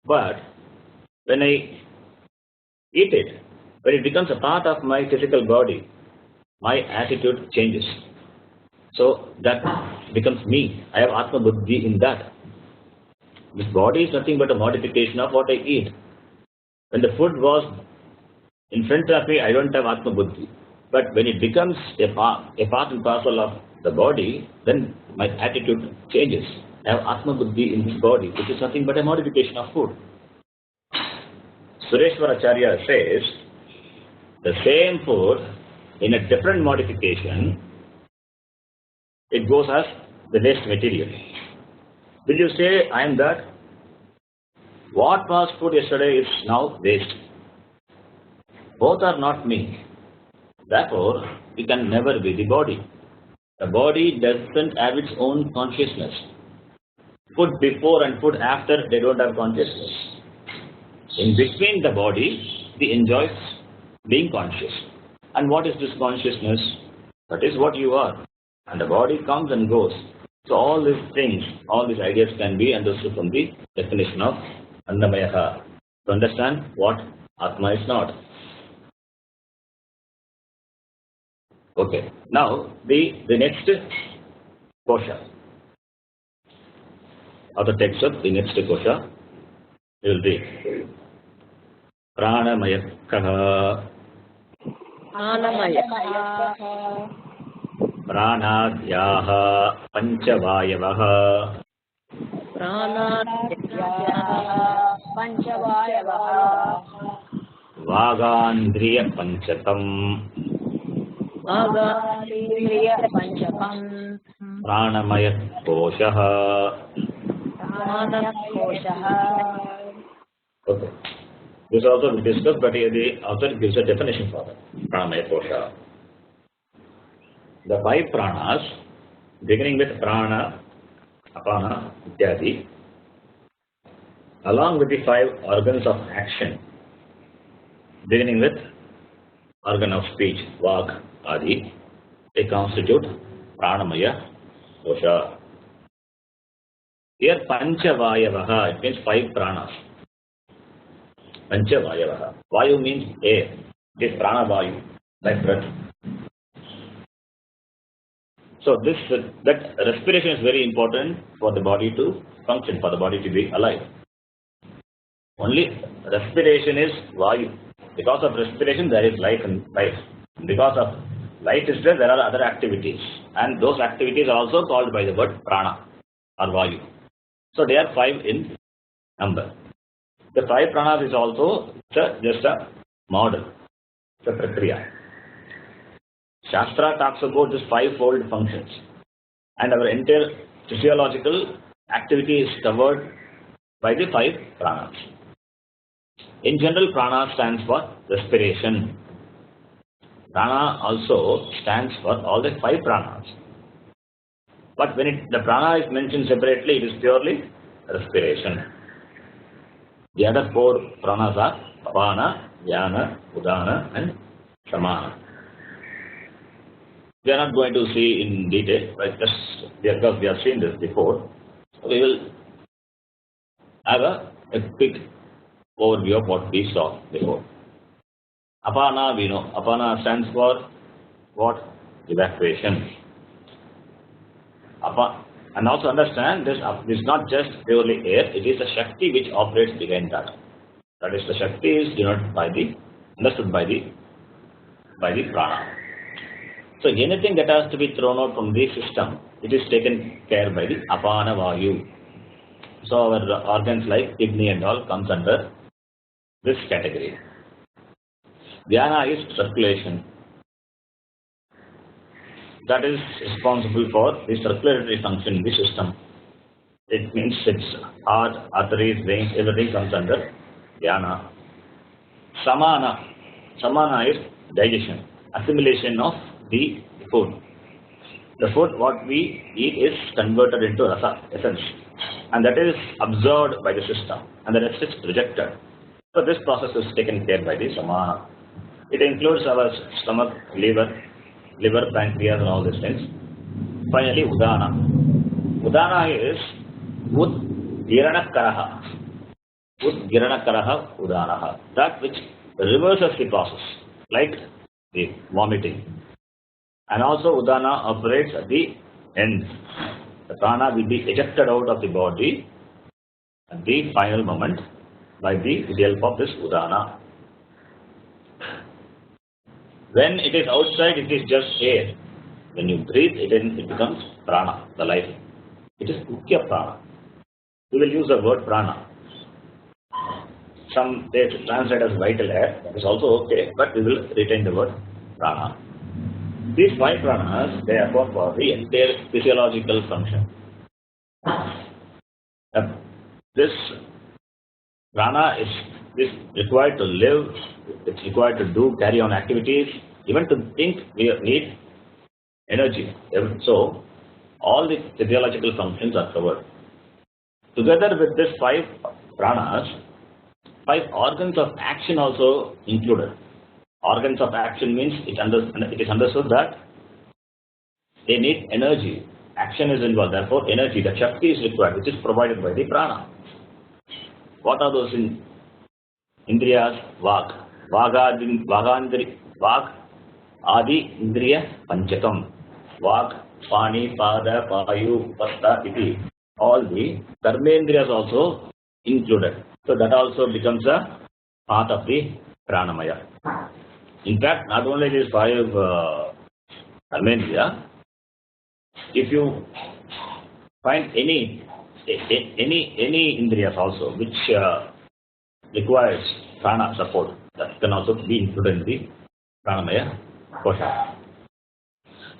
But when I eat it, when it becomes a part of my physical body, my attitude changes. So that becomes me. I have Atma Buddhi in that. This body is nothing but a modification of what I eat. When the food was in front of me, I don't have Atma Buddhi. But when it becomes a part and parcel of the body, then my attitude changes. I have Atma Buddhi in this body, which is nothing but a modification of food. Sureshwaracharya says, the same food in a different modification, it goes as the waste material. Will you say, I am that? What was food yesterday is now waste. Both are not me. Therefore, it can never be the body. The body doesn't have its own consciousness. Food before and food after, they don't have consciousness. In between the body, he enjoys being conscious. And what is this consciousness? That is what you are. And the body comes and goes. So all these things, all these ideas can be understood from the definition of Annamayaha. To understand what Atma is not. Okay. Now the next kosha. Of the text of the next kosha, we will read. Pranamayakaha. Pranamayakaha. Pranadhyaha panchavayavaha. Pranadhyaha panchavayavaha. Vagandriya panchakam. Vagandriya panchakam. Pranamaya koshaha. Pranamaya koshaha. Okay. This also we discussed, but here the author gives a definition for that. Pranamaya kosha. The five pranas, beginning with prana, apana, ityadi, along with the five organs of action, beginning with organ of speech, vak, adi, they constitute pranamaya kosha. Here panchavayavaha, it means five pranas. Panchavayavaha. Vayu means air. It is prana vayu, like breath. So that respiration is very important for the body to function, for the body to be alive. Only respiration is vayu. Because of respiration there is life and life. Because of life is there are other activities. And those activities are also called by the word prana or vayu. So they are five in number. The five pranas is also just a model. It's a prakriya. Shastra talks about this five-fold functions, and our entire physiological activity is covered by the five pranas. In general, prana stands for respiration. Prana also stands for all the five pranas. But when the prana is mentioned separately, it is purely respiration. The other four pranas are apana, dhyana, udana, and samana. We are not going to see in detail, but just because we have seen this before, we will have a quick overview of what we saw before. Apana, we know. Apana stands for what? Evacuation. And also understand this is not just purely air, it is the Shakti which operates behind that. That is, the Shakti is understood by the by the prana. So anything that has to be thrown out from the system, it is taken care by the apana vayu. So our organs like kidney and all comes under this category. Dhyana is circulation. That is responsible for the circulatory function in the system. It means its heart, arteries, veins, everything comes under dhyana. Samana. Samana is digestion, assimilation of the food. The food what we eat is converted into rasa, essence, and that is absorbed by the system, and the rest is rejected. So this process is taken care by the samana. It includes our stomach, liver, pancreas, and all these things. Finally, udana. Udana is udgiranakaraha. Udgiranakaraha udanaha. That which reverses the process, like the vomiting. And also udana operates at the end. The prana will be ejected out of the body at the final moment by the help of this udana. When it is outside, it is just air. When you breathe, it becomes prana, the life. It is mukhya prana. We will use the word prana. Some they translate as vital air. That is also okay, but we will retain the word prana. These 5 pranas, they are for the entire physiological function. This prana is required to live, it's required to do, carry on activities, even to think we need energy. So, all the physiological functions are covered. Together with these 5 pranas, 5 organs of action also included. Organs of action means it is understood that they need energy. Action is involved, therefore energy, the shakti is required, which is provided by the prana. What are those indriyas? Vak. Vak adi indriya panchakam. Vak, pani, pada, payu, pasta, iti. All the karmendriyas also included. So that also becomes a part of the pranamaya. In fact, not only these 5 karmendriya, if you find any indriyas also which requires prana support, that can also be included in the pranamaya kosha.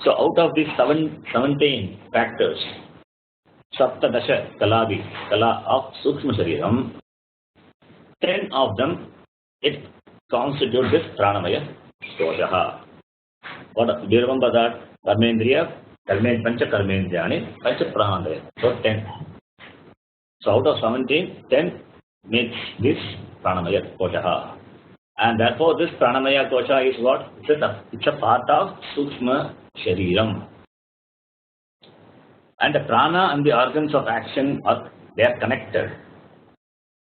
So out of these 17 factors, Saptadasha kala of Sukshma Shariram, 10 of them, it constitutes this pranamaya kosha. Do you remember that? Karmendriya, Pancha Karmendriyani, Pancha Pranandaya. So 10. So out of 17, 10 makes this pranamaya kosha. And therefore this pranamaya kosha is what? It's a part of Sukshma Shariram. And the prana and the organs of action they are connected.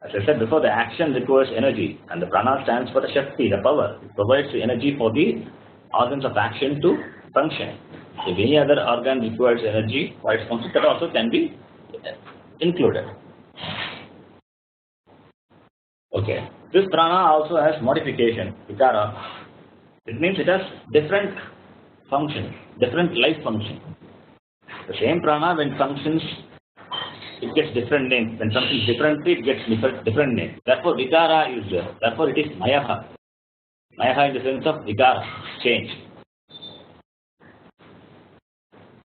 As I said before, the action requires energy, and the prana stands for the shakti, the power. It provides the energy for the organs of action to function. If any other organ requires energy for its function, that also can be included. Okay. This prana also has modification, vikara. It means it has different function, different life function. The same prana, when functions, it gets different name. When functions differently, it gets different name. Therefore, vikara is there. Therefore, it is mayaha. Mayaha in the sense of vikara, change.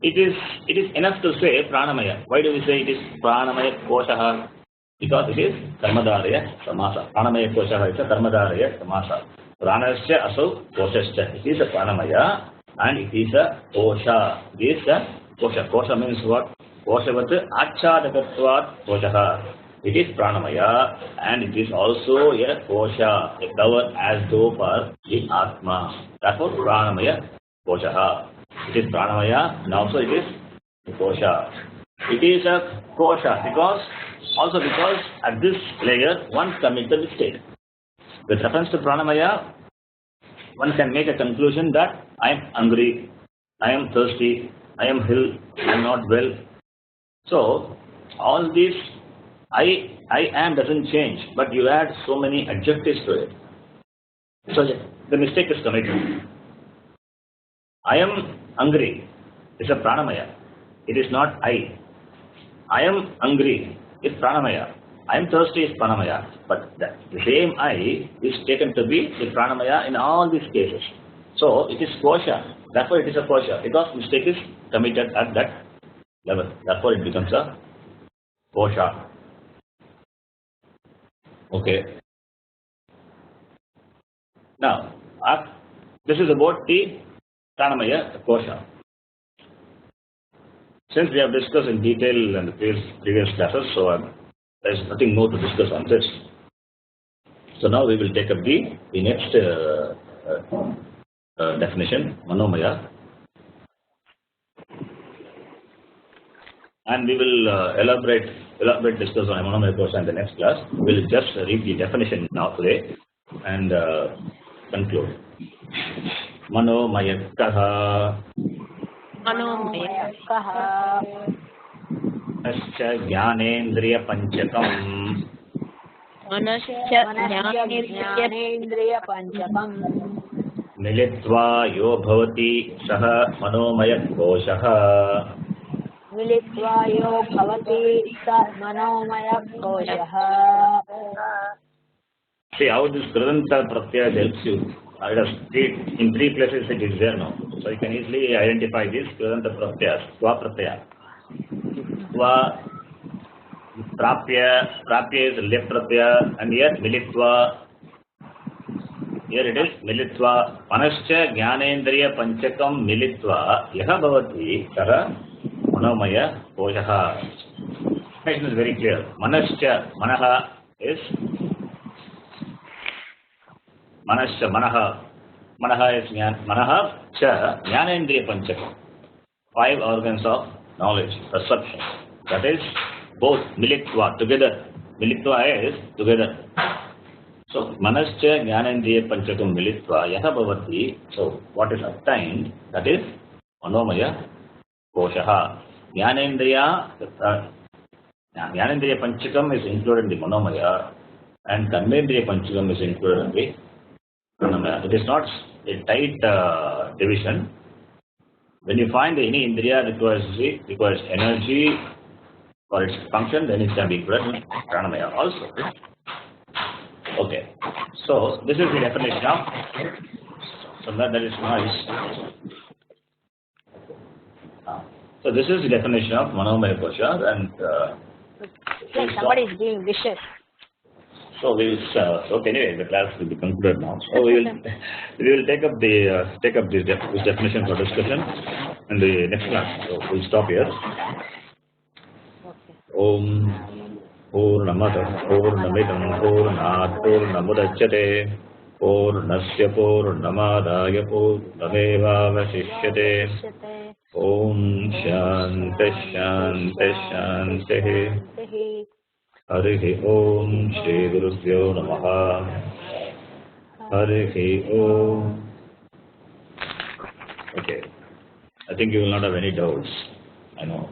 It is enough to say pranamaya. Why do we say it is pranamaya kosha? Because it is karmadaraya samasa. Pranamaya kosha is a karmadaraya samasa. Pranasya asau koshasya. It is a pranamaya and it is a kosha. It is a kosha. Kosha means what? Koshavat achadakatvat kosha. It is pranamaya and it is also a kosha, a cover as though for the atma. Therefore pranamaya kosha. It is pranamaya and also it is kosha. It is a kosha because at this layer one commits a mistake. With reference to pranamaya, one can make a conclusion that I am hungry, I am thirsty, I am ill, I am not well. So all this I am doesn't change, but you add so many adjectives to it. So the mistake is committed. I am hungry is a pranamaya. It is not I. I am hungry is pranamaya. I am thirsty is pranamaya. But the same I is taken to be the pranamaya in all these cases. So it is kosha. Therefore it is a kosha because mistake is committed at that level. Therefore it becomes a kosha. Okay. Now, this is about the pranamaya kosha. Since we have discussed in detail in the previous classes, so there is nothing more to discuss on this. So now we will take up the next definition, manomaya, and we will elaborate discuss on manomaya kosha in the next class. We will just read the definition now today and conclude. Manomaya kaha. Manomaya kaha. Manascha jnanendriya panchakam. Manascha jnanendriya panchakam. Militva yo bhavati saha manomaya koshaha. Militva yo bhavati sa manomaya koshaha. See how this Vedanta pratyaya helps you. In three places it is there now. So you can easily identify this Vedanta pratyaya, swa pratyaya. Swa, prapya is left pratyaya, and here militva. Here it is militva. Manascha jnanendriya panchakam militva yaha bhavati saha manomaya koshaha. Explanation is very clear. Manascha, manaha is manascha, manaha is manaha cha jnanendriya panchakam. 5 organs of knowledge, perception. That is both militva, together. Militva is together. So manascha jnanendriya panchakam militva yaha bhavati. So what is obtained, that is manomaya koshaha. Jnanendriya panchakam is included in the manomaya, and karmendriya panchakam is included in the pranamaya. It is not a tight division. When you find any indriya requires energy for its function, then it can be included in pranamaya also. Okay. So this is the definition of. So that is noise. So this is the definition of manomaya kosha, and Like somebody is being vicious. so we will. Okay, anyway, the class will be concluded now. So we will take up this definition for discussion in the next class. So we'll stop here. Om Purnamada Purnamidam Purnat Purnamudachyate Purnasya Purnamadaya Purnameva Vasishyate. Om Shanti Shanti Shanti. Harihi Om Shri Gurubhyo Namaha. Harihi Om. Okay. I think you will not have any doubts. I know.